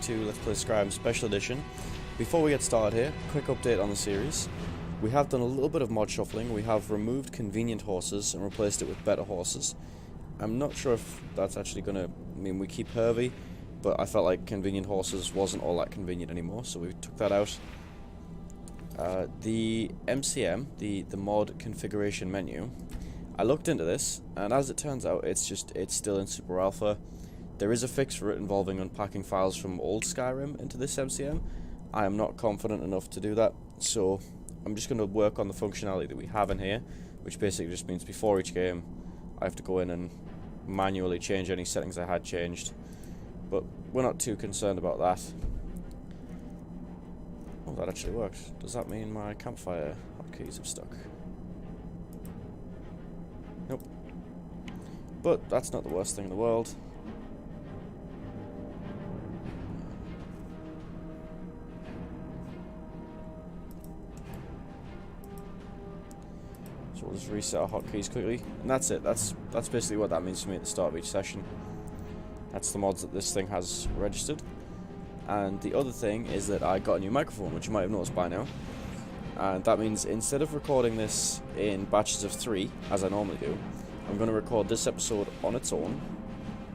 to Let's Play Skyrim Special Edition. Before we get started here, quick update on the series. We have done a little bit of mod shuffling. We have removed convenient horses and replaced it with better horses. I'm not sure if that's actually going to mean we keep Hervey, but I felt like convenient horses wasn't all that convenient anymore, so we took that out. The MCM, the mod configuration menu, I looked into this, and as it turns out, it's still in Super Alpha. There is a fix for it involving unpacking files from old Skyrim into this MCM. I am not confident enough to do that, so I'm just going to work on the functionality that we have in here, which basically just means before each game I have to go in and manually change any settings I had changed. But we're not too concerned about that. Oh, that actually worked. Does that mean my campfire hotkeys have stuck? Nope. But that's not the worst thing in the world. So we'll just reset our hotkeys quickly, and that's it. That's basically what that means for me at the start of each session. That's the mods that this thing has registered. And the other thing is that I got a new microphone, which you might have noticed by now. And that means instead of recording this in batches of 3, as I normally do, I'm going to record this episode on its own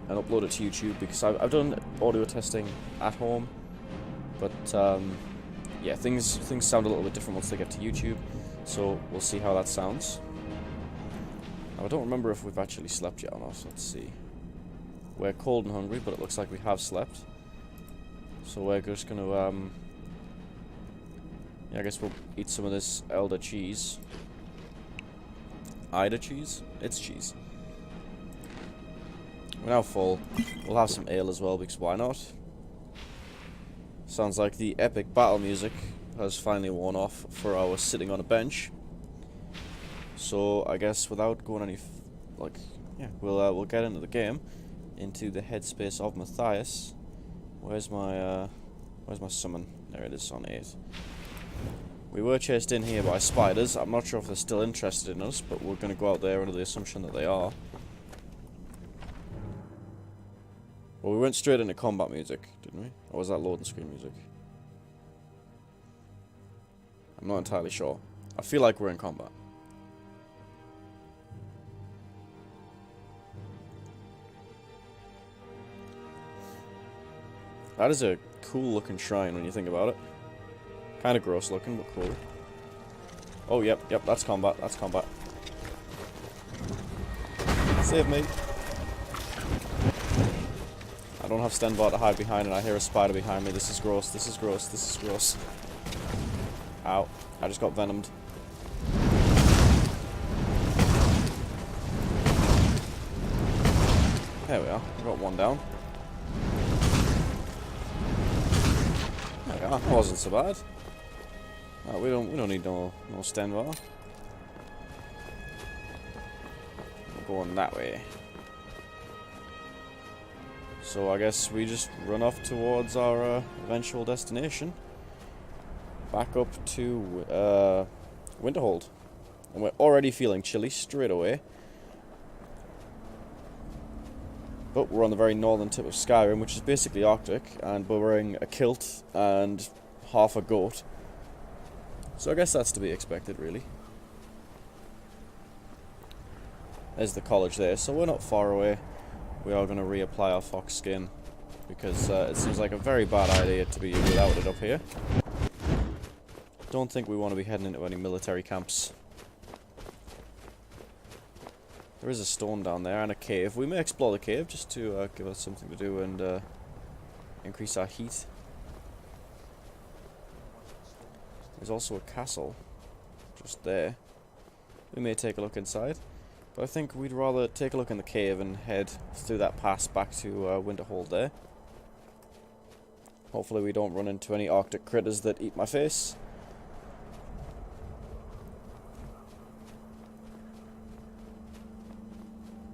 and upload it to YouTube, because I've done audio testing at home, but yeah, things sound a little bit different once they get to YouTube. So we'll see how that sounds. Now, I don't remember if we've actually slept yet or not. Let's see. We're cold and hungry, but it looks like we have slept. So we're just going to, yeah, I guess we'll eat some of this elder cheese. Ida cheese? It's cheese. We're now full. We'll have some ale as well, because why not? Sounds like the epic battle music has finally worn off for our sitting on a bench. So I guess without going any, we'll get into the game, into the headspace of Mathius. Where's my summon? There it is on 8. We were chased in here by spiders. I'm not sure if they're still interested in us, but we're going to go out there under the assumption that they are. Well, we went straight into combat music, didn't we? Or was that loading screen music? I'm not entirely sure. I feel like we're in combat. That is a cool looking shrine when you think about it. Kind of gross looking, but cool. Oh, yep, that's combat, that's combat. Save me. I don't have Stenbar to hide behind, and I hear a spider behind me. This is gross, this is gross, this is gross. Ow, I just got venomed. There we are, we got one down. There we are, that wasn't so bad. We don't need no Stenbar. We're going that way. So I guess we just run off towards our eventual destination. Back up to Winterhold. And we're already feeling chilly straight away. But we're on the very northern tip of Skyrim, which is basically Arctic, and we're wearing a kilt and half a goat. So I guess that's to be expected, really. There's the college there, so we're not far away. We are going to reapply our fox skin, because it seems like a very bad idea to be without it up here. Don't think we want to be heading into any military camps. There is a stone down there and a cave. We may explore the cave just to give us something to do and increase our heat. There's also a castle just there. We may take a look inside, but I think we'd rather take a look in the cave and head through that pass back to Winterhold there. Hopefully we don't run into any Arctic critters that eat my face.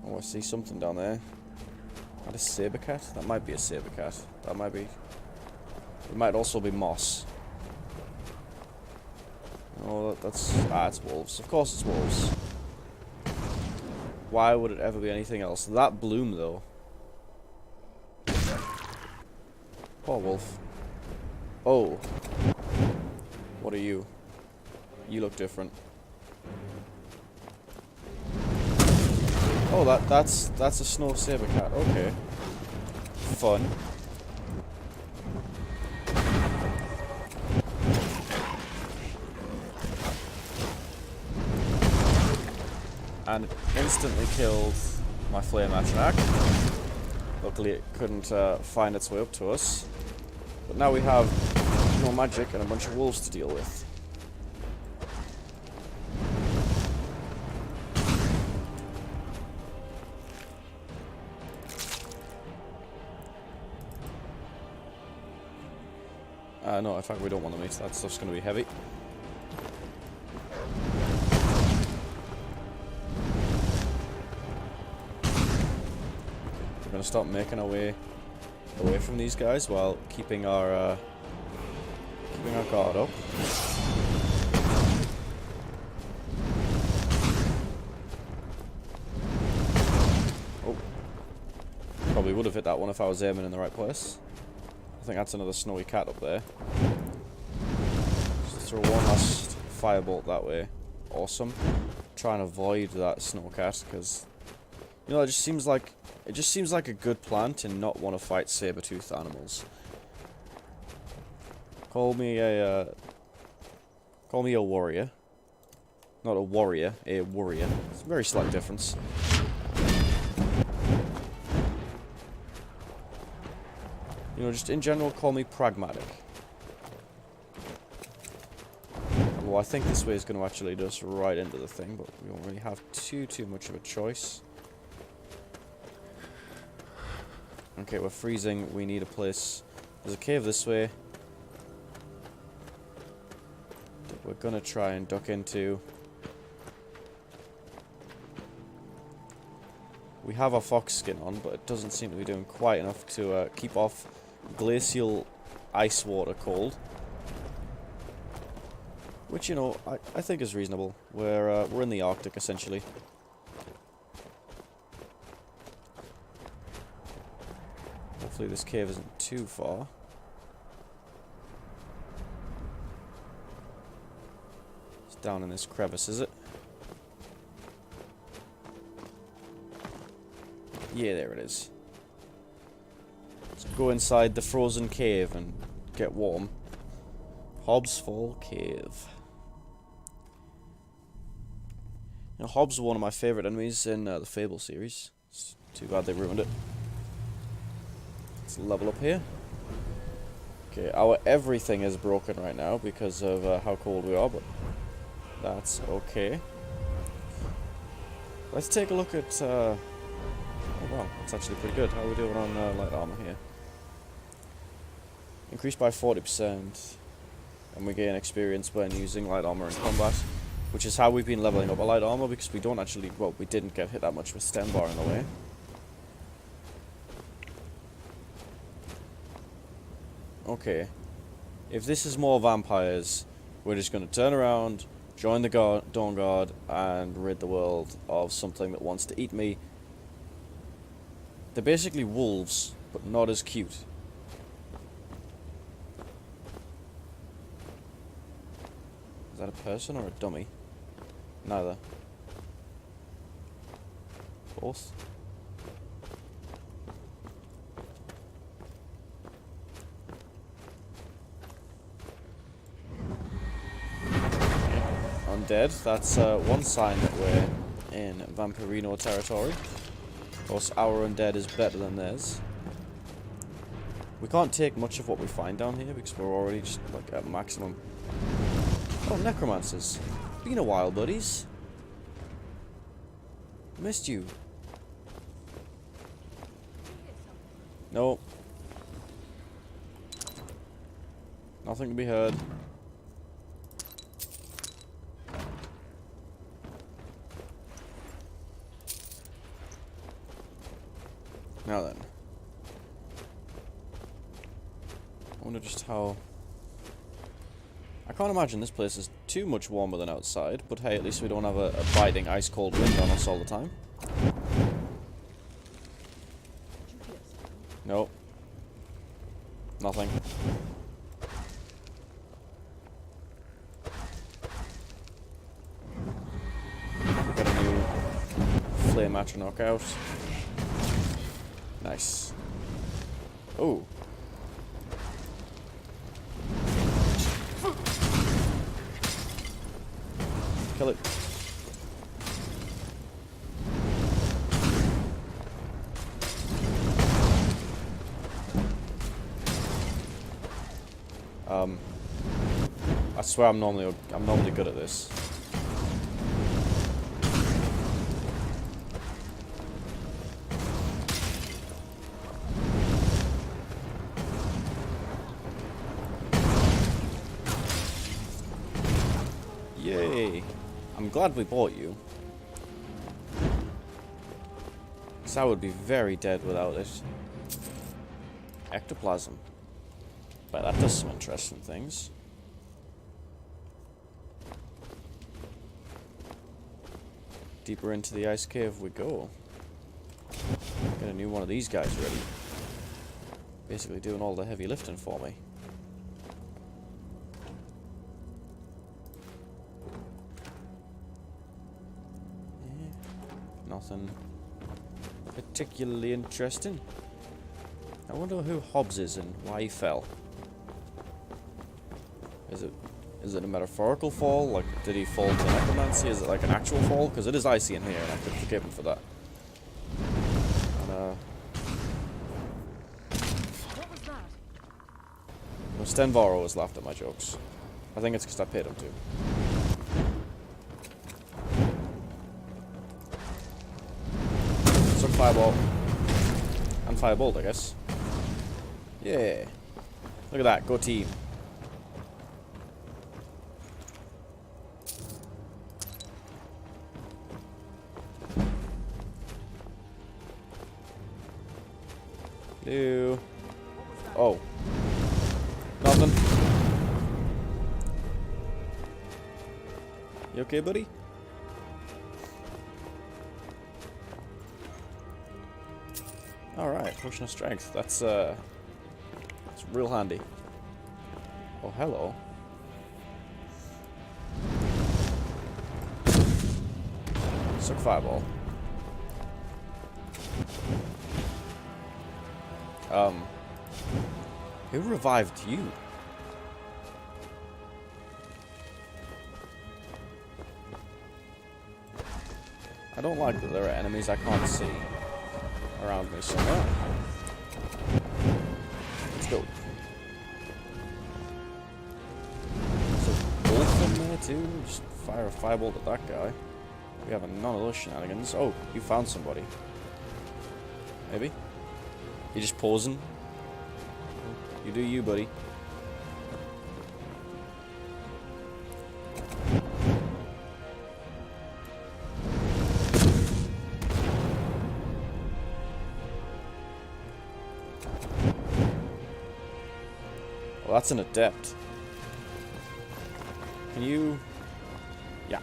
Oh, I see something down there. Is that a saber cat? That might be a saber cat. That might be. It might also be moss. Oh, that's. It's wolves. Of course it's wolves. Why would it ever be anything else? That bloom, though. Poor wolf. Oh. What are you? You look different. Oh, that's a snow saber cat. Okay. Fun. And it instantly killed my flame atronach. Luckily it couldn't find its way up to us. But now we have no magic and a bunch of wolves to deal with. No, in fact we don't want the meat. That stuff's going to be heavy. We're going to start making our way away from these guys while keeping our guard up. Oh, probably would have hit that one if I was aiming in the right place. I think that's another snowy cat up there. Just throw one last firebolt that way. Awesome. Try and avoid that snow cat because, you know, it just seems like a good plan to not want to fight saber-toothed animals. Call me a warrior. Not a warrior, a warrior. It's a very slight difference. You know, just in general, call me pragmatic. Well, I think this way is going to actually lead us right into the thing, but we don't really have too much of a choice. Okay, we're freezing. We need a place. There's a cave this way that we're going to try and duck into. We have our fox skin on, but it doesn't seem to be doing quite enough to keep off glacial ice water cold. Which, you know, I think is reasonable. We're in the Arctic, essentially. Hopefully this cave isn't too far. It's down in this crevice, is it? Yeah, there it is. Let's go inside the frozen cave and get warm. Hobbs Fall Cave. You know, Hobbs is one of my favourite enemies in the Fable series. It's too bad they ruined it. Let's level up here. Okay, our everything is broken right now because of how cold we are, but that's okay. Let's take a look at... oh wow, that's actually pretty good. How are we doing on light armor here? Increased by 40%. And we gain experience when using light armor in combat. Which is how we've been leveling up our light armor, because we don't actually... well, we didn't get hit that much with stem bar in the way. Okay. If this is more vampires, we're just going to turn around, join the Dawn Guard, and rid the world of something that wants to eat me. They're basically wolves, but not as cute. Is that a person or a dummy? Neither. Both. Undead. That's one sign that we're in Vampirino territory. Of course, our undead is better than theirs. We can't take much of what we find down here because we're already just like at maximum. Oh, necromancers. Been a while, buddies. Missed you. No. Nothing to be heard. Now then. I wonder just how... I can't imagine this place is too much warmer than outside, but hey, at least we don't have a biting ice-cold wind on us all the time. No. Nothing. Got a new flame match knockout. Nice. Oh. Kill it. I swear I'm normally good at this. Yay. I'm glad we bought you. 'Cause I would be very dead without it. Ectoplasm. But that does some interesting things. Deeper into the ice cave we go. Get a new one of these guys ready. Basically doing all the heavy lifting for me. Nothing particularly interesting. I wonder who Hobbs is and why he fell. Is it a metaphorical fall? Like, did he fall to necromancy? Is it like an actual fall? Because it is icy in here, and I could forgive him for that. And, what was that? well, Stenvar always laughed at my jokes. I think it's because I paid him to. Some fireball. And firebolt, I guess. Yeah. Look at that. Go team. Hello. Oh. Nothing. You okay, buddy? Alright, potion of strength. That's real handy. Oh, hello. Suck fireball. Who revived you? I don't like that there are enemies I can't see around me somewhere. Let's go. There's a wolf in there too. Just fire a firebolt at that guy. We have none of those shenanigans. Oh, you found somebody. Maybe? You're just pausing. You do you, buddy. Well, that's an adept. Can you... Yeah.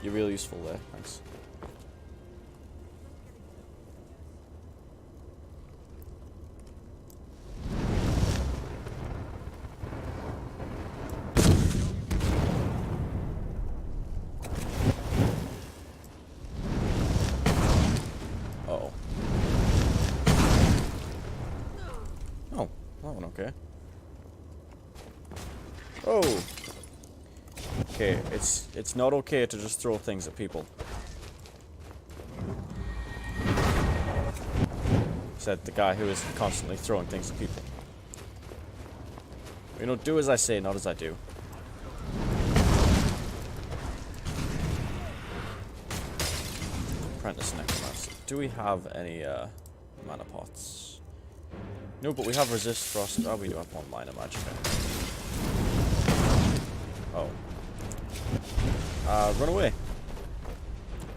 You're real useful there, thanks. Uh-oh. Oh, that one okay. Oh! Okay, it's not okay to just throw things at people. Said the guy who is constantly throwing things at people. You know, do as I say, not as I do. Apprentice Necromancer. Do we have any mana pots? No, but we have resist frost. Oh, we do have one minor magic. Oh. Run away.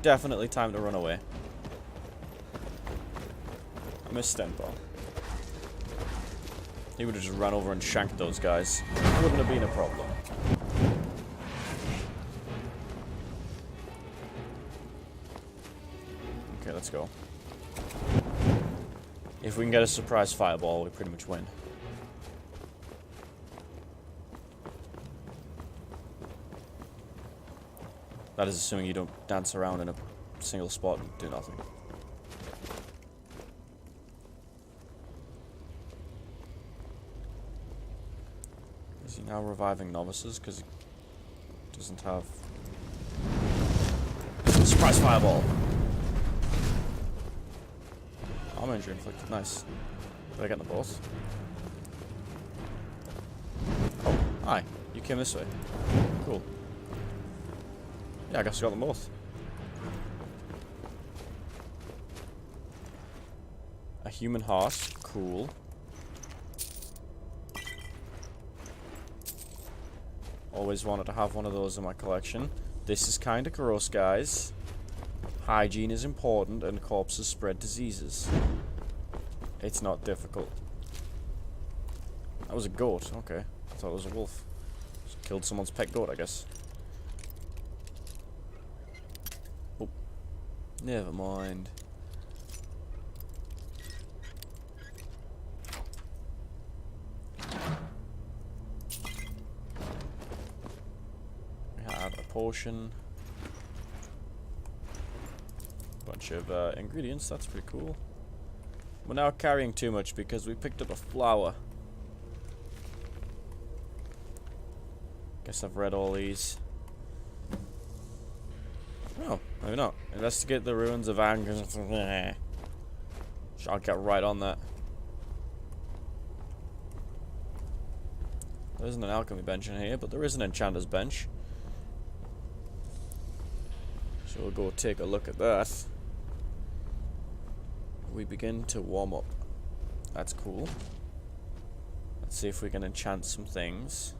Definitely time to run away. I missed Stenbar. He would have just run over and shanked those guys. It wouldn't have been a problem. let's go. If we can get a surprise fireball, we pretty much win. That is assuming you don't dance around in a single spot and do nothing. Is he now reviving novices? Because he doesn't have... Surprise fireball! Armor injury inflicted. Nice. Did I get them both? Oh, hi. You came this way. Cool. Yeah, I guess I got them both. A human heart. Cool. Always wanted to have one of those in my collection. This is kind of gross, guys. Hygiene is important and corpses spread diseases. It's not difficult. That was a goat. Okay. I thought it was a wolf. Just killed someone's pet goat, I guess. Oh. Never mind. We had a potion. Bunch of ingredients, that's pretty cool. We're now carrying too much because we picked up a flower. Guess I've read all these. Oh, maybe not. Investigate the ruins of Ancano. I'll get right on that. There isn't an alchemy bench in here, but there is an enchanter's bench. So we'll go take a look at that. We begin to warm up. That's cool. Let's see if we can enchant some things.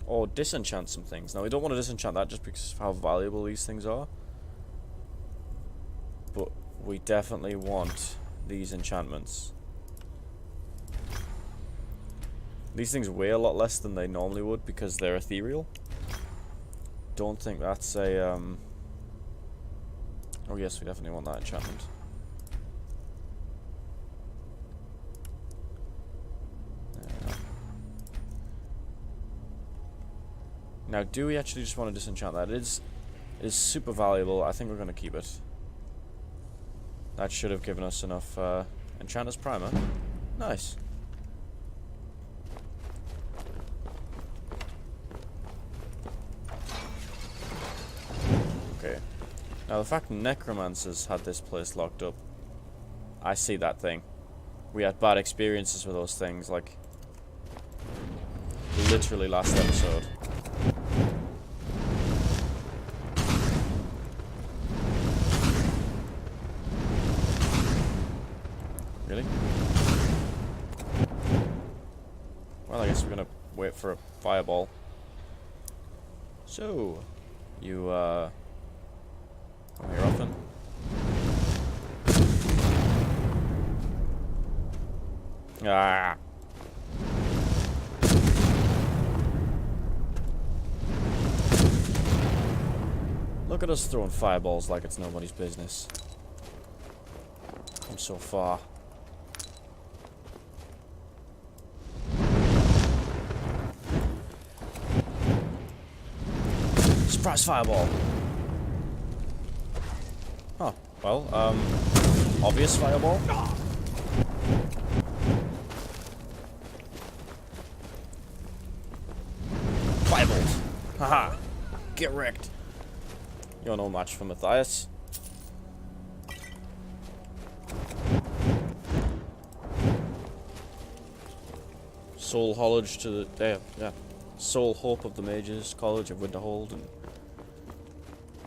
Or disenchant some things. Now, we don't want to disenchant that just because of how valuable these things are. But we definitely want these enchantments. These things weigh a lot less than they normally would because they're ethereal. Don't think that's a... Oh yes, we definitely want that enchantment. Now, do we actually just want to disenchant that? It is super valuable. I think we're going to keep it. That should have given us enough Enchanter's Primer. Nice. Okay. Now, the fact necromancers had this place locked up, I see that thing. We had bad experiences with those things, like, literally last episode. Really? Well, I guess we're gonna wait for a fireball. So, you, come here often? Ah! Look at us throwing fireballs like it's nobody's business. Come so far. Surprise fireball! Huh. Well, obvious fireball? Firebolt! Haha! Get wrecked! You're no match for Mathius. Soul College to the Sole Hope of the Mages College of Winterhold and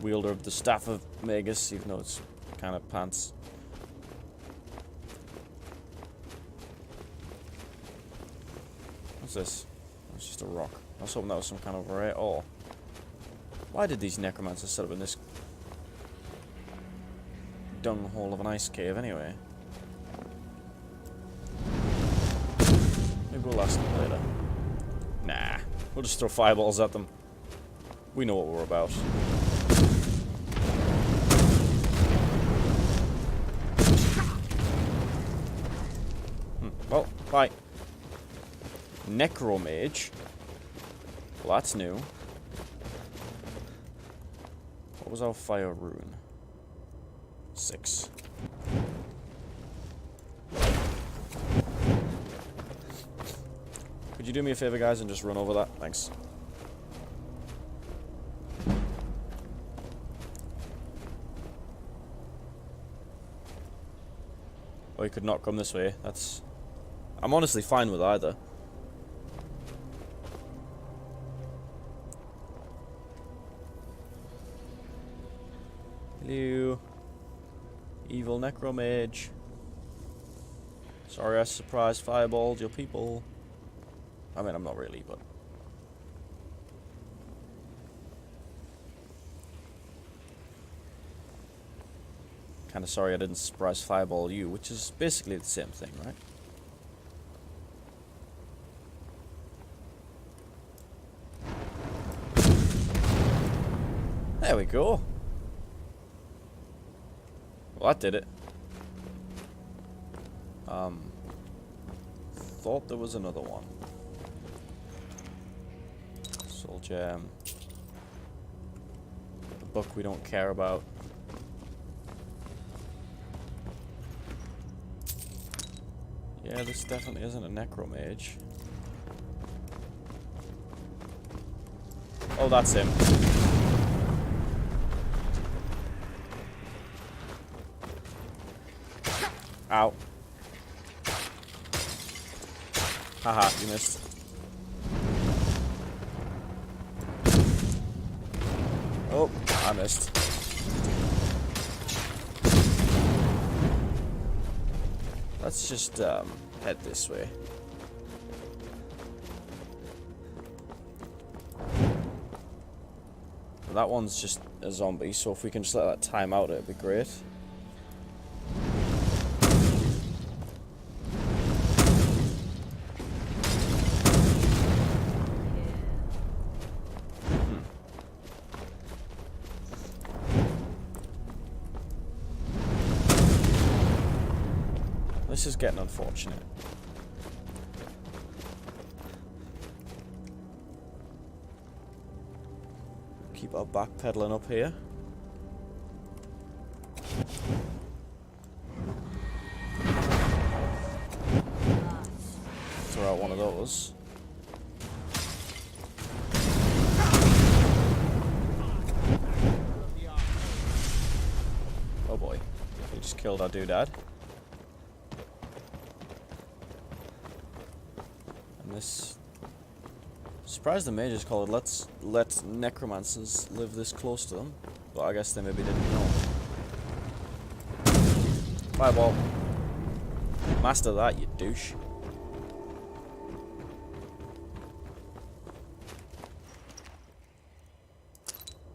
wielder of the Staff of Magus, even though it's kind of pants. What's this? It's just a rock. I was hoping that was some kind of array. Oh. Why did these necromancers set up in this dung hole of an ice cave anyway? Maybe we'll ask them later. Nah. We'll just throw fireballs at them. We know what we're about. Bye. Necromage. Well, that's new. What was our fire rune? 6. Could you do me a favor, guys, and just run over that? Thanks. Or you could not come this way. That's... I'm honestly fine with either. Hello. Evil necromage. Sorry I surprise fireballed your people. I mean, I'm not really, but... Kinda sorry I didn't surprise fireball you, which is basically the same thing, right? There we go. Well, that did it. Thought there was another one. Soul gem. The book we don't care about. Yeah, this definitely isn't a necromage. Oh, that's him. Ow. Haha, you missed. Oh, I missed. Let's just head this way. That one's just a zombie, so if we can just let that time out, it'd be great. This is getting unfortunate. Keep our backpedaling up here. Throw out one of those. Oh boy. We just killed our doodad. And this... Surprised the mages called it let necromancers live this close to them. But I guess they maybe didn't know. Fireball. Master that, you douche.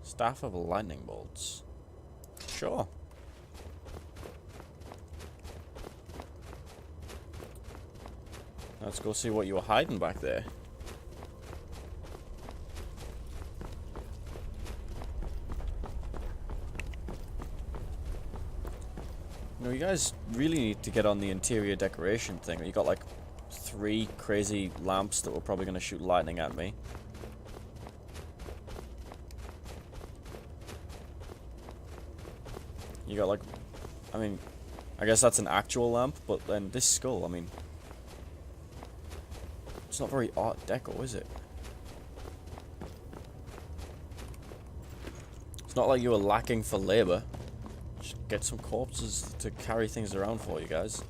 Staff of lightning bolts. Sure. Let's go see what you were hiding back there. You know, you guys really need to get on the interior decoration thing. You got like 3 crazy lamps that were probably going to shoot lightning at me. You got like, I mean, I guess that's an actual lamp, but then this skull, I mean, it's not very Art Deco, is it? It's not like you were lacking for labor. Just get some corpses to carry things around for you guys.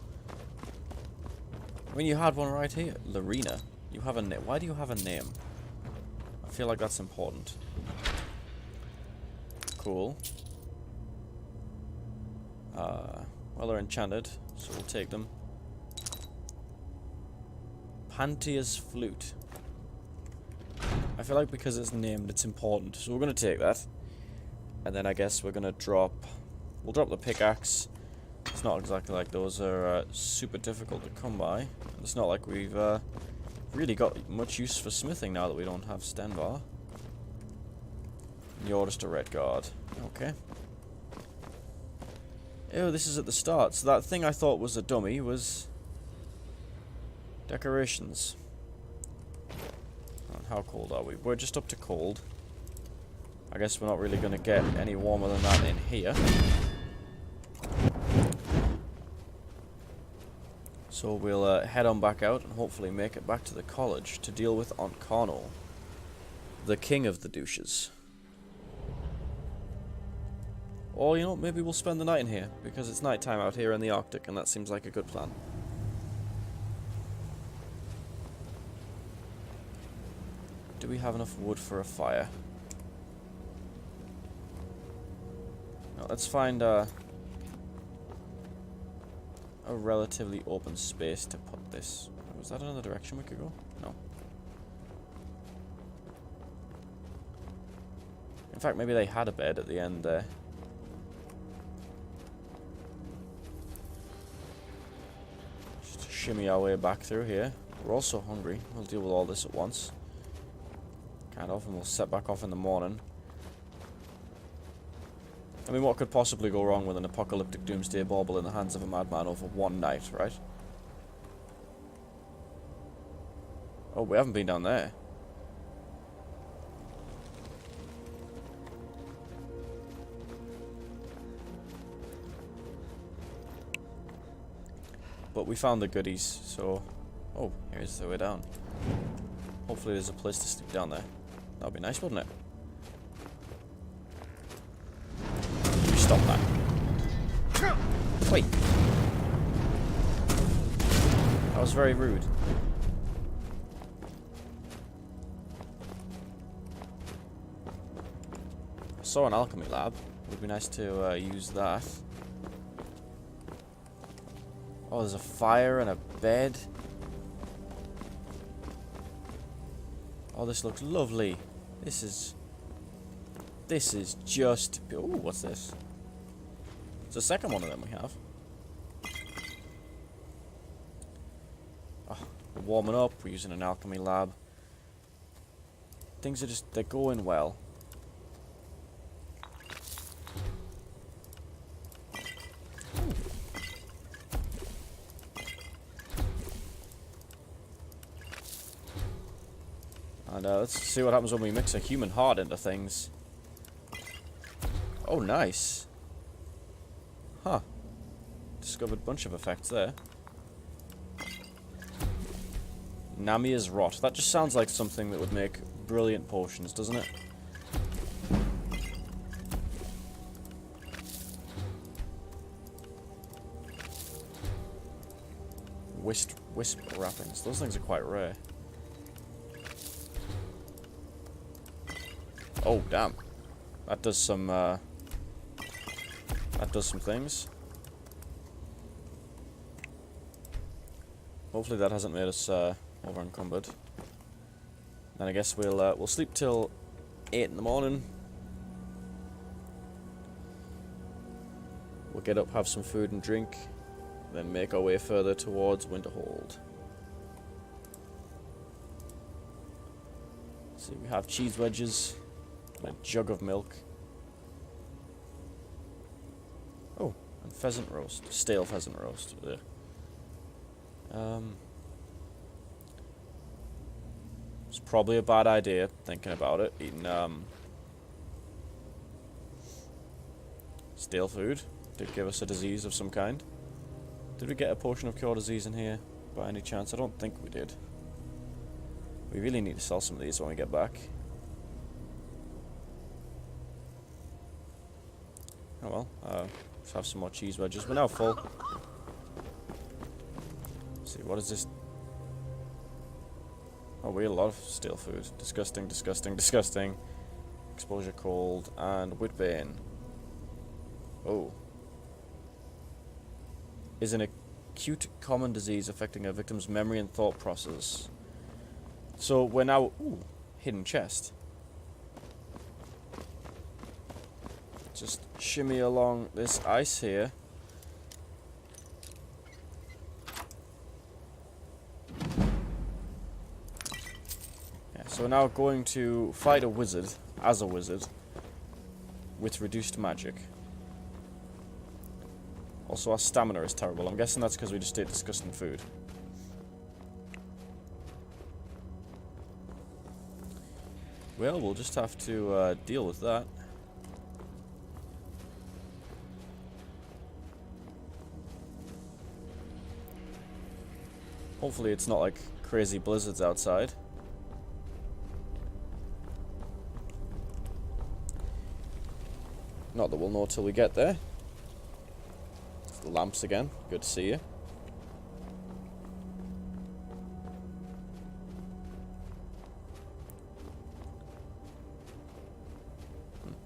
I mean, you had one right here. Larina. You have a name. Why do you have a name? I feel like that's important. Cool. Well, they're enchanted, so we'll take them. Pantia's flute. I feel like because it's named, it's important. So we're going to take that. And then I guess we're going to drop... We'll drop the pickaxe. It's not exactly like those are super difficult to come by. It's not like we've really got much use for smithing now that we don't have Stenvar. You're just a red guard. Okay. Oh, this is at the start. So that thing I thought was a dummy was... Decorations. And how cold are we? We're just up to cold. I guess we're not really going to get any warmer than that in here. So we'll head on back out and hopefully make it back to the college to deal with Ancano, the king of the douches. Or, you know, maybe we'll spend the night in here, because it's nighttime out here in the Arctic, and that seems like a good plan. Do we have enough wood for a fire? No, let's find a relatively open space to put this. Was that another direction we could go? No. In fact, maybe they had a bed at the end there. Just shimmy our way back through here. We're also hungry. We'll deal with all this at once. Kind of, and we'll set back off in the morning. I mean, what could possibly go wrong with an apocalyptic doomsday bauble in the hands of a madman over one night, right? Oh, we haven't been down there. But we found the goodies, so... Oh, here's the way down. Hopefully there's a place to sleep down there. That would be nice, wouldn't it? Stop that. Wait. That was very rude. I saw an alchemy lab. It would be nice to use that. Oh, there's a fire and a bed. Oh, this looks lovely. This is just... Ooh, what's this? It's the second one of them we have. Oh, we're warming up. We're using an alchemy lab. Things are just... They're going well. And let's see what happens when we mix a human heart into things. Oh, nice. Huh. Discovered a bunch of effects there. Namia's Rot. That just sounds like something that would make brilliant potions, doesn't it? Wisp wrappings. Those things are quite rare. Oh, damn. That does some things. Hopefully that hasn't made us over encumbered. Then I guess we'll sleep till 8 in the morning. We'll get up, have some food and drink, then make our way further towards Winterhold. See, we have cheese wedges and a jug of milk. Oh, and pheasant roast. Stale pheasant roast. Ugh. It's probably a bad idea, thinking about it, eating stale food. Did give us a disease of some kind. Did we get a potion of cure disease in here by any chance? I don't think we did. We really need to sell some of these when we get back. Oh well, let's have some more cheese wedges. We're now full. Let's see, what is this? Oh, we ate a lot of stale food. Disgusting, disgusting, disgusting. Exposure cold and whitbane. Oh. Is an acute common disease affecting a victim's memory and thought process. So we're now... Ooh, hidden chest. Just shimmy along this ice here. Yeah, so we're now going to fight a wizard, as a wizard, with reduced magic. Also, our stamina is terrible. I'm guessing that's because we just ate disgusting food. Well, we'll just have to deal with that. Hopefully it's not like crazy blizzards outside. Not that we'll know till we get there. It's the lamps again. Good to see you.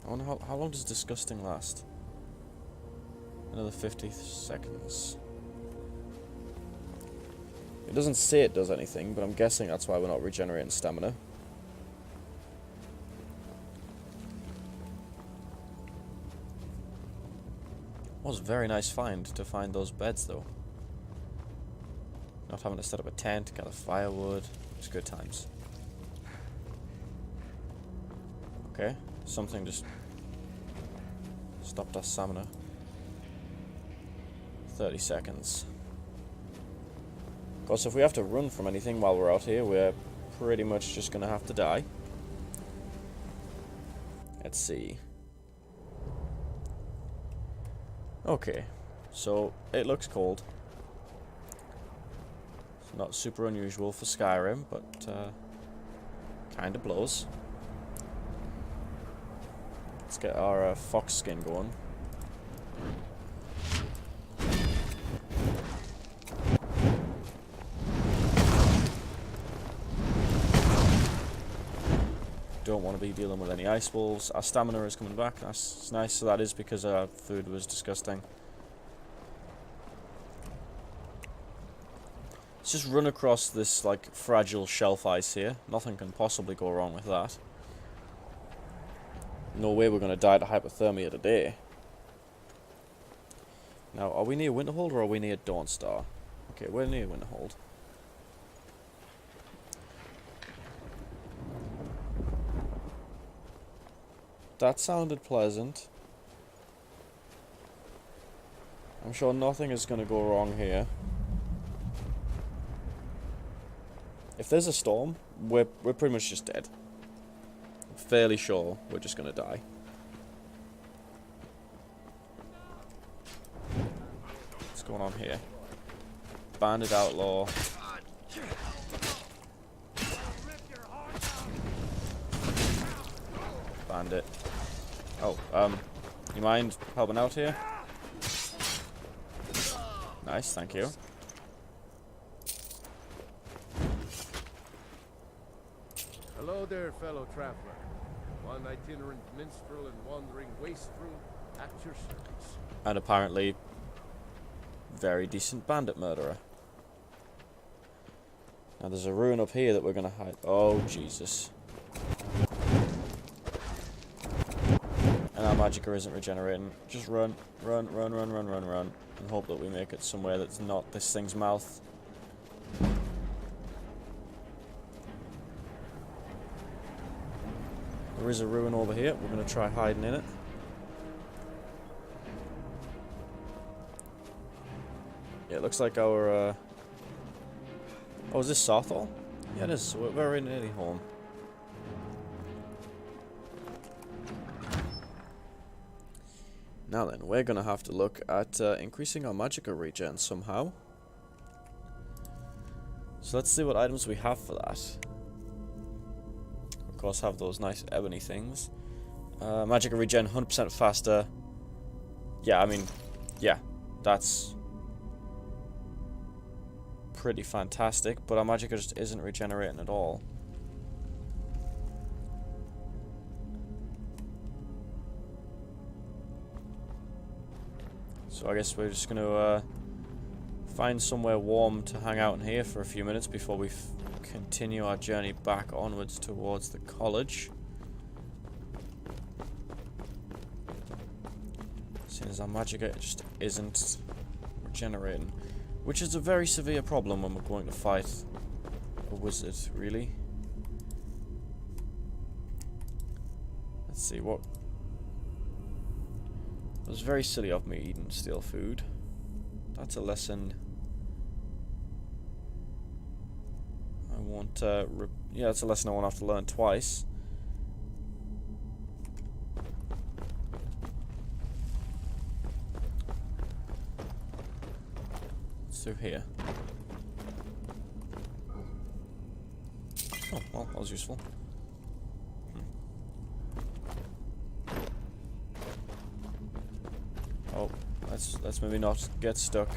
I wonder how long does disgusting last? Another 50 seconds. It doesn't say it does anything, but I'm guessing that's why we're not regenerating stamina. Was a very nice find to find those beds though. Not having to set up a tent, gather firewood. It's good times. Okay, something just stopped our stamina. 30 seconds. Of course, if we have to run from anything while we're out here, we're pretty much just gonna have to die. Let's see. Okay, so it looks cold. It's not super unusual for Skyrim, but kinda blows. Let's get our fox skin going. Don't want to be dealing with any ice wolves. Our stamina is coming back. That's nice. So that is because our food was disgusting. Let's just run across this like fragile shelf ice here. Nothing can possibly go wrong with that. No way we're going to die to hypothermia today. Now, are we near Winterhold or are we near Dawnstar? Okay, we're near Winterhold. That sounded pleasant. I'm sure nothing is going to go wrong here. If there's a storm, we're pretty much just dead. I'm fairly sure we're just going to die. What's going on here? Bandit outlaw. Bandit. Oh, you mind helping out here? Nice, thank you. Hello there, fellow traveler. One itinerant minstrel and wandering wastrel at your service. And apparently, very decent bandit murderer. Now there's a ruin up here that we're gonna hide. Oh, Jesus. And our magicka isn't regenerating. Just run, run, run, run, run, run, run. And hope that we make it somewhere that's not this thing's mouth. There is a ruin over here. We're going to try hiding in it. Yeah, it looks like our... Oh, is this Sarthal? Yeah, it is. So we're very nearly home. Now then, we're going to have to look at increasing our magicka regen somehow. So let's see what items we have for that. Of course, have those nice ebony things. Magicka regen 100% faster. Yeah, I mean, yeah, that's pretty fantastic, but our magicka just isn't regenerating at all. So I guess we're just going to find somewhere warm to hang out in here for a few minutes before we continue our journey back onwards towards the college. Seeing as our magicka just isn't regenerating, which is a very severe problem when we're going to fight a wizard, really. Let's see what... It was very silly of me eating stale food. That's a lesson I won't... yeah, that's a lesson I won't have to learn twice. Through here. Oh, well, that was useful. Oh, let's maybe not get stuck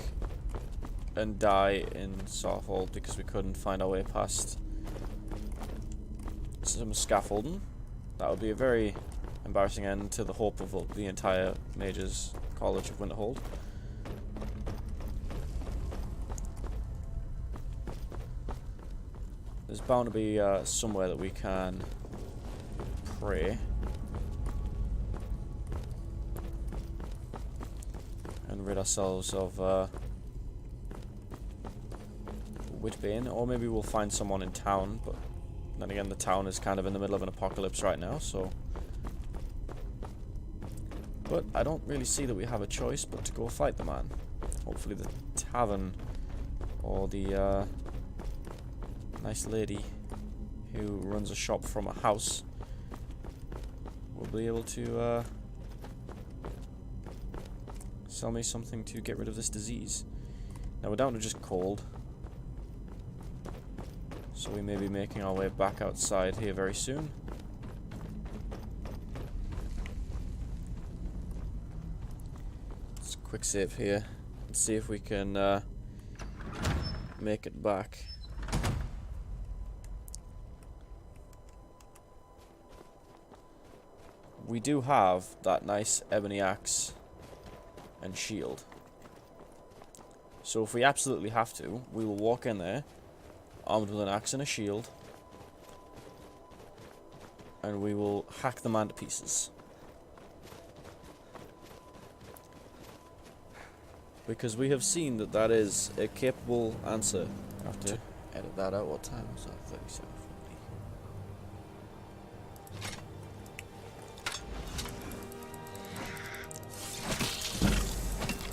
and die in Sarfall because we couldn't find our way past some scaffolding. That would be a very embarrassing end to the hope of the entire Mage's College of Winterhold. There's bound to be somewhere that we can pray. And rid ourselves of Witbane, or maybe we'll find someone in town, but then again the town is kind of in the middle of an apocalypse right now, so... But I don't really see that we have a choice but to go fight the man. Hopefully the tavern, or the nice lady who runs a shop from a house will be able to sell me something to get rid of this disease. Now we're down to just cold, so we may be making our way back outside here very soon. Let's quick save here and see if we can make it back. We do have that nice ebony axe and shield. So if we absolutely have to, we will walk in there, armed with an axe and a shield, and we will hack the man to pieces. Because we have seen that that is a capable answer. I have to edit that out. What time was that? 37:40.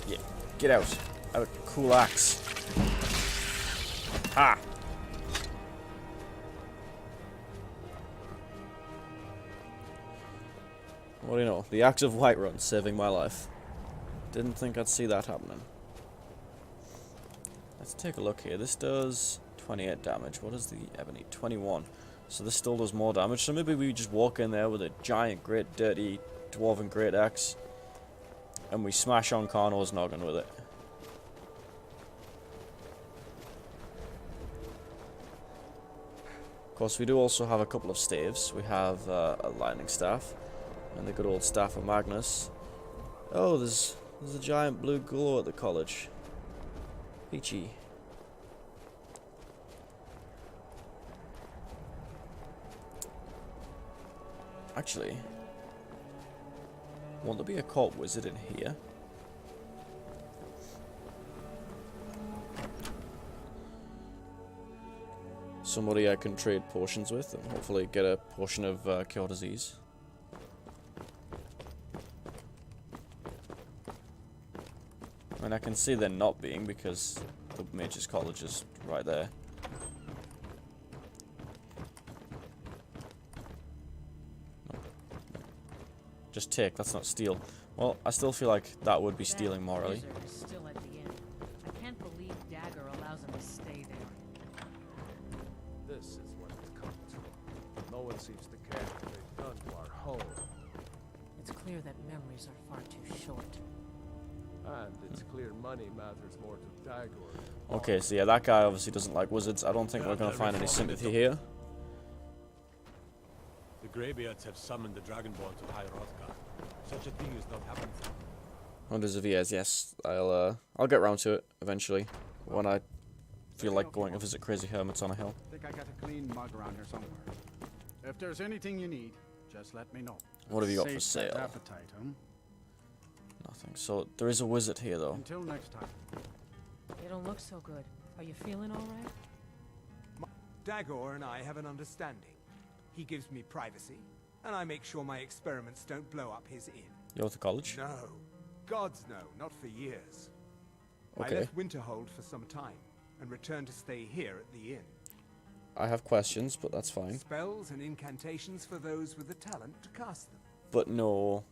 Yeah, get out. I have a cool axe. Ha! What do you know? The axe of Whiterun saving my life. Didn't think I'd see that happening. Let's take a look here. This does 28 damage. What is the ebony? 21. So this still does more damage. So maybe we just walk in there with a giant, great, dirty, dwarven great axe, and we smash Ancano's noggin with it. Of course, we do also have a couple of staves. We have a lightning staff and the good old staff of Magnus. Oh, there's a giant blue glow at the college. Peachy. Actually, won't there be a court wizard in here? Somebody I can trade potions with and hopefully get a potion of cure disease. I mean, I can see there not being because the Mage's College is right there. No. Just take, that's not steal. Well, I still feel like that would be stealing morally. Still at the inn. I can't believe Dagger allows him to stay there. This is what it's come to. No one seems to care what they've done to our home. It's clear that memories are far too short. And it's clear money matters more to Dagor. Okay, so yeah, that guy obviously doesn't like wizards. I don't think we're going to find any sympathy here. The Greybeards have summoned the Dragonborn to High Hrothgar. Such a thing has not happened. Hundreds of years, yes. I'll get round to it eventually when I feel like going to visit crazy hermits on a hill. I think I got a clean mug around here somewhere. If there's anything you need, just let me know. What have you got for Save that sale? appetite, huh? Nothing. So there is a wizard here though. Until next time. You don't look so good. Are you feeling all right? Dagor and I have an understanding. He gives me privacy, and I make sure my experiments don't blow up his inn. You're at the college? No. Gods no, not for years. Okay. I left Winterhold for some time, and returned to stay here at the inn. I have questions, but that's fine. Spells and incantations for those with the talent to cast them. But no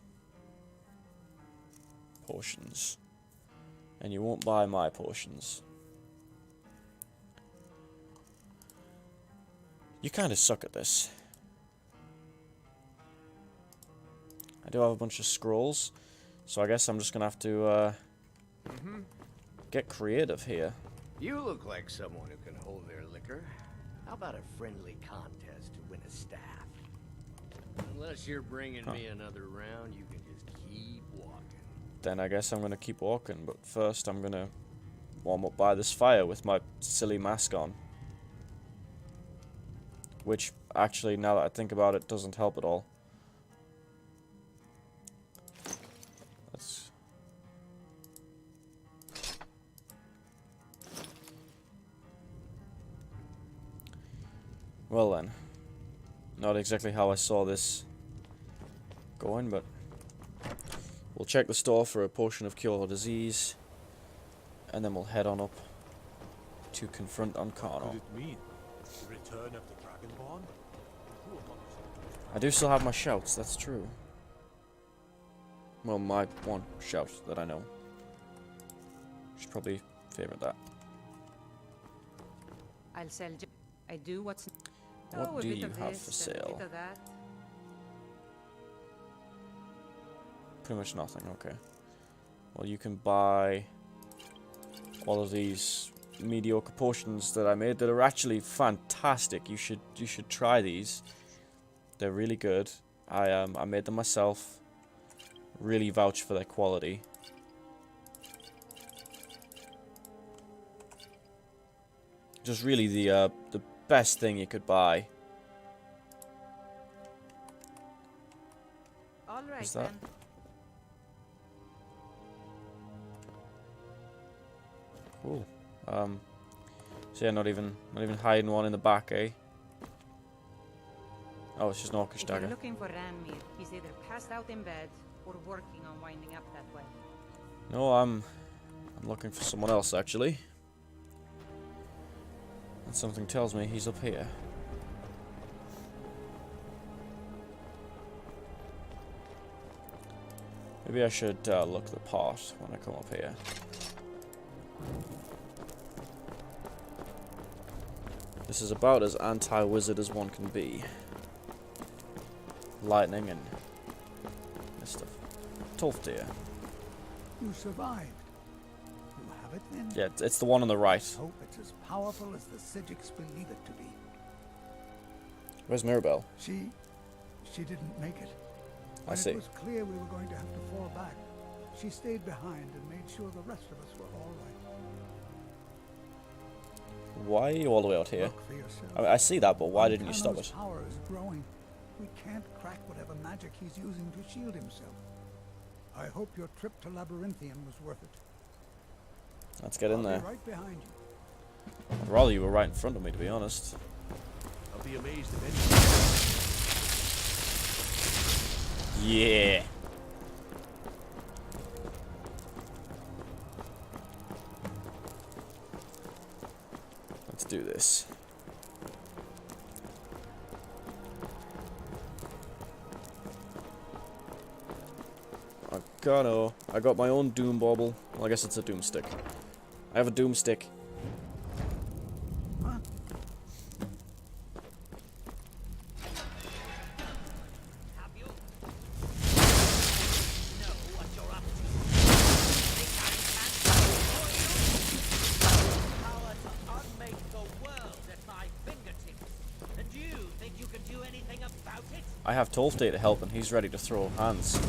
potions. And you won't buy my potions. You kind of suck at this. I do have a bunch of scrolls, so I guess I'm just gonna have to get creative here. You look like someone who can hold their liquor. How about a friendly contest to win a staff? Unless you're bringing me another round, you can just keep walking. Then I guess I'm gonna keep walking, but first I'm gonna warm up by this fire with my silly mask on. Which, actually, now that I think about it, doesn't help at all. Let's... Well then. Not exactly how I saw this going, but... We'll check the store for a potion of cure disease. And then we'll head on up to confront What Ancano. could it mean? The return of the Dragonborn? Who among us? I do still have my shouts, that's true. Well, my one shout that I know. Should probably favorite that. I'll sell. I do what's. What Oh, a do bit you of have this, for a sale? bit of that. Pretty much nothing, okay. Well, you can buy all of these mediocre potions that I made that are actually fantastic. You should try these. They're really good. I made them myself. Really vouch for their quality. Just really the best thing you could buy. All right Is that- then. Cool. So yeah, not even hiding one in the back, eh? Oh, it's just an orcish If you're dagger. looking for Ranmir, he's either passed out in bed or working on winding up that way. No, I'm looking for someone else actually. And something tells me he's up here. Maybe I should look the part when I come up here. This is about as anti-wizard as one can be. Lightning and this stuff. Tolfdir. You survived. You have it then? Yeah, it's the one on the right. Hope it's as powerful as the Sijiks believe it to be. Where's Mirabelle? She didn't make it. I When see. it was clear we were going to have to fall back, she stayed behind and made sure the rest of us were all right. Why are you all the way out here? Look for yourself. I mean, I see that, but why didn't you stop Ancano's it? power is growing. We can't crack whatever magic he's using to shield himself. I hope your trip to Labyrinthium was worth it. Let's get in I'll there. be right behind you. I'd rather you were right in front of me, to be honest. I'll be amazed if Yeah. Let's do this. Ancano. I got my own doom bauble. Well, I guess it's a doom stick. I have a doom stick. Huh? I have Tolfdir to help, and he's ready to throw hands.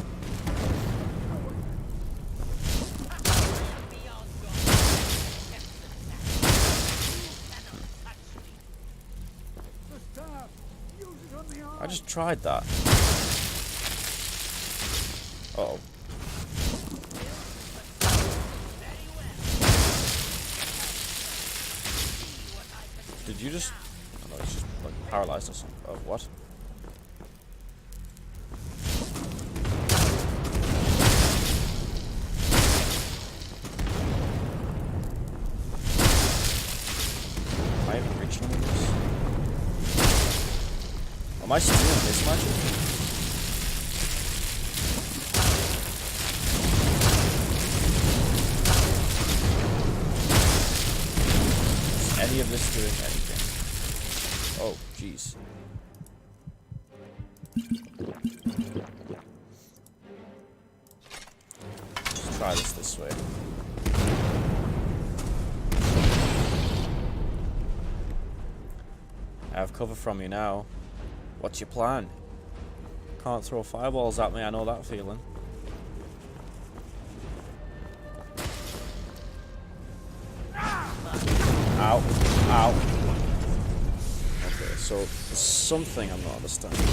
The staff! Use it on the arm! I just tried that. Uh-oh. Did you just... Oh, no, he's just like paralyzed or something. Oh, what? Am I even reaching with this? Am I stealing this magic? Is any of this doing anything? Oh, jeez. Let's try this way. I have cover from you now. What's your plan? Can't throw fireballs at me, I know that feeling. Ow. Ow. Okay, so there's something I'm not understanding. You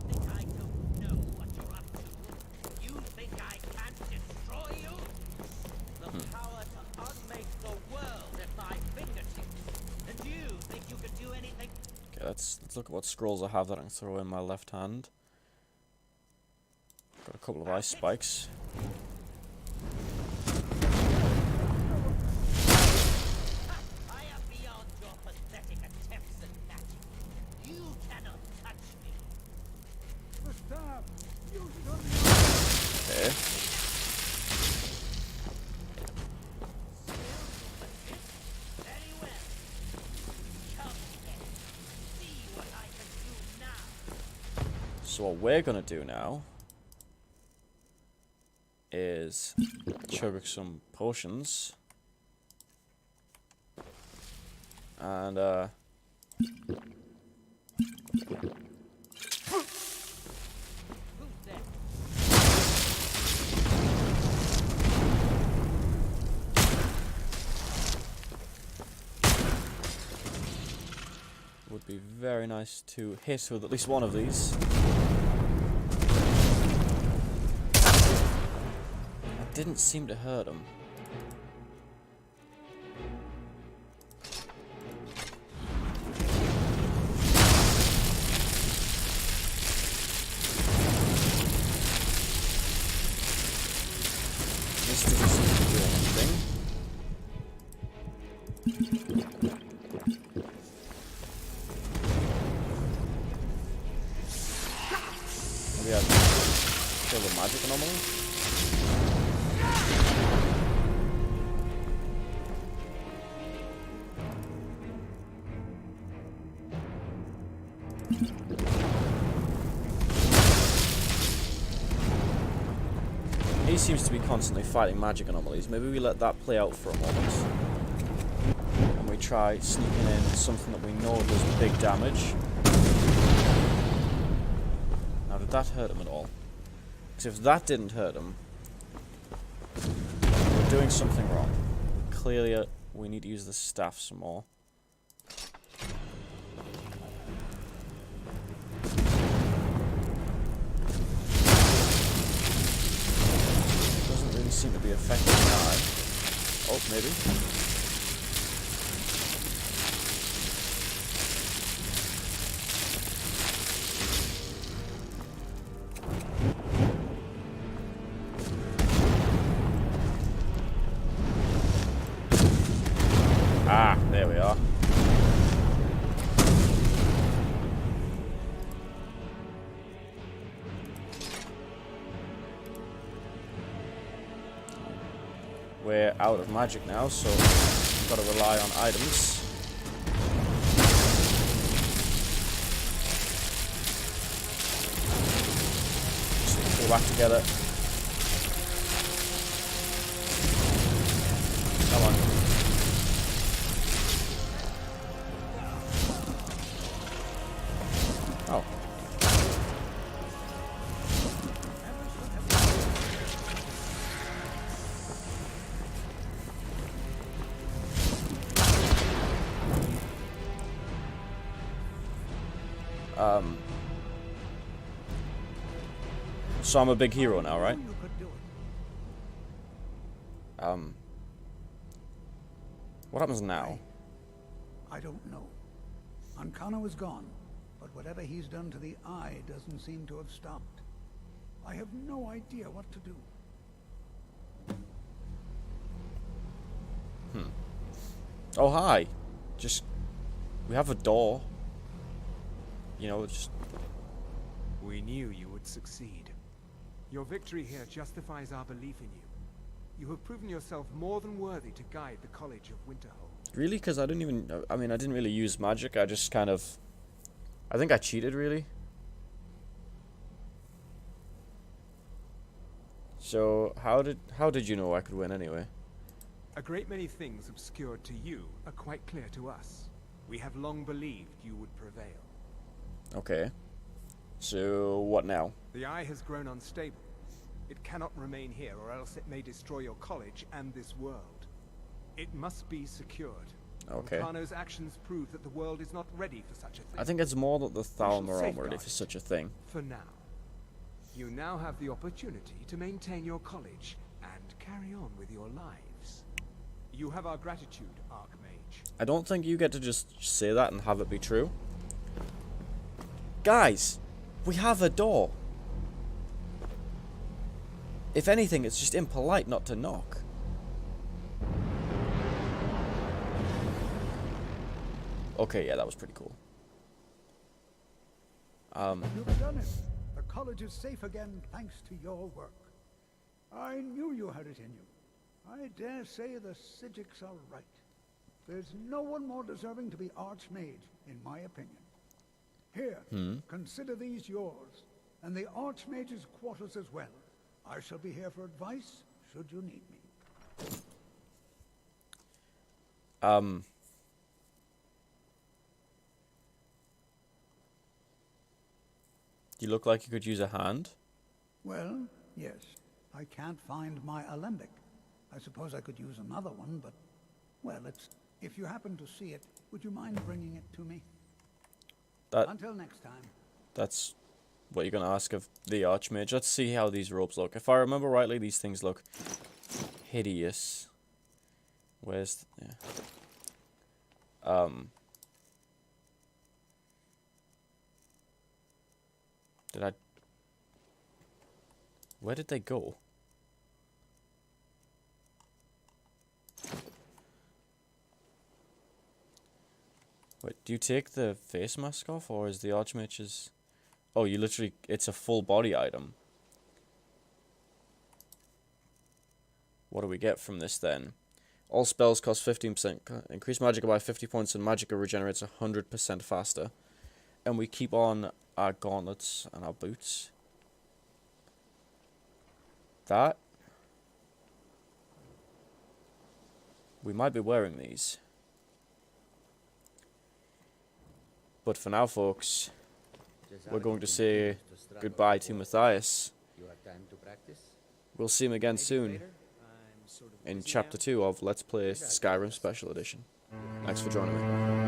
think I don't know what you're up to? You think I can't destroy you? The power to unmake the world at my fingertips. And you think you can do anything? Okay, let's look at what scrolls I have that I can throw in my left hand. Got a couple of ice spikes. I am beyond your pathetic attempts at magic. You cannot touch me. The staff! Use it on the Okay. Very well. Come then. See what I can do now. So what we're gonna do now is chug some potions and Who's there? would be very nice to hit with at least one of these. That didn't seem to hurt him. This doesn't seem to do anything. Maybe I've killed a magic anomaly? He seems to be constantly fighting magic anomalies. Maybe we let that play out for a moment. And we try sneaking in something that we know does big damage. Now, did that hurt him at all? Because if that didn't hurt him, we're doing something wrong. Clearly, we need to use the staff some more. Doesn't really seem to be affecting the eye. Oh, maybe. Ah, there we are. We're out of magic now, so we've got to rely on items. Just pull back together. Come on. Oh. So I'm a big hero now, right? You could do it. What happens now? I don't know. Ancano is gone, but whatever he's done to the eye doesn't seem to have stopped. I have no idea what to do. Oh, hi. Just, we have a door. You know, just, We knew you would succeed. Your victory here justifies our belief in you. You have proven yourself more than worthy to guide the College of Winterhold. Really? Because I didn't really use magic. I just kind of... I think I cheated, really. So, how did you know I could win anyway? A great many things obscured to you are quite clear to us. We have long believed you would prevail. Okay. So, what now? The Eye has grown unstable. It cannot remain here, or else it may destroy your college and this world. It must be secured. Okay. Ancano's actions prove that the world is not ready for such a thing. I think it's more that the Thalmor aren't safeguard ready for such a thing. For now. You now have the opportunity to maintain your college and carry on with your lives. You have our gratitude, Archmage. I don't think you get to just say that and have it be true. Guys, we have a door. If anything, it's just impolite not to knock. Okay, yeah, that was pretty cool. You've done it. The college is safe again thanks to your work. I knew you had it in you. I dare say the Psijics are right. There's no one more deserving to be Archmage, in my opinion. Here, consider these yours, and the Archmage's quarters as well. I shall be here for advice, should you need me. You look like you could use a hand. Well, yes. I can't find my alembic. I suppose I could use another one, but... well, if you happen to see it, would you mind bringing it to me? Until next time. That's what you're going to ask of the Archmage. Let's see how these robes look. If I remember rightly, these things look hideous. Where's... yeah. Did I... where did they go? Wait, do you take the face mask off, or is the Archmage's... oh, you literally... it's a full body item. What do we get from this then? All spells cost 15%. Increase Magicka by 50 points, and Magicka regenerates 100% faster. And we keep on our gauntlets and our boots. That... we might be wearing these. But for now, folks, we're going to say goodbye to Mathius. We'll see him again soon in Chapter 2 of Let's Play Skyrim Special Edition. Thanks for joining me.